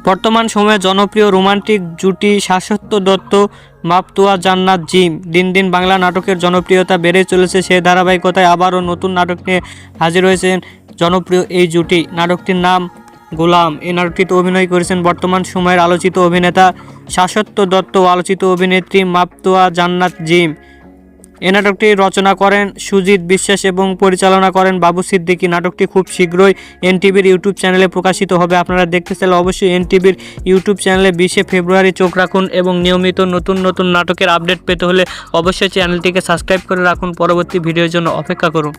বর্তমান সময়ে জনপ্রিয় রোমান্টিক জুটি শাশ্বত দত্ত মাপতুয়া জান্নাত জিম। দিন দিন বাংলা নাটকের জনপ্রিয়তা বেড়ে চলেছে। সেই ধারাবাহিকতায় আবারও নতুন নাটক নিয়ে হাজির হয়েছেন জনপ্রিয় এই জুটি। নাটকটির নাম গোলাম। এই নাটকটিতে অভিনয় করেছেন বর্তমান সময়ের আলোচিত অভিনেতা শাশ্বত দত্ত ও আলোচিত অভিনেত্রী মাপতুয়া জান্নাত জিম। এই নাটকটি রচনা করেন সুজিত বিশ্বাস এবং পরিচালনা করেন বাবু সিদ্দিকী। নাটকটি খুব শীঘ্রই এনটিভির ইউটিউব চ্যানেলে প্রকাশিত হবে। আপনারা দেখতে চাইলে অবশ্যই এনটিভির ইউটিউব চ্যানেলে 20শে ফেব্রুয়ারি চোখ রাখুন এবং নিয়মিত নতুন নতুন নাটকের আপডেট পেতে হলে অবশ্যই চ্যানেলটিকে সাবস্ক্রাইব করে রাখুন। পরবর্তী ভিডিওর জন্য অপেক্ষা করুন।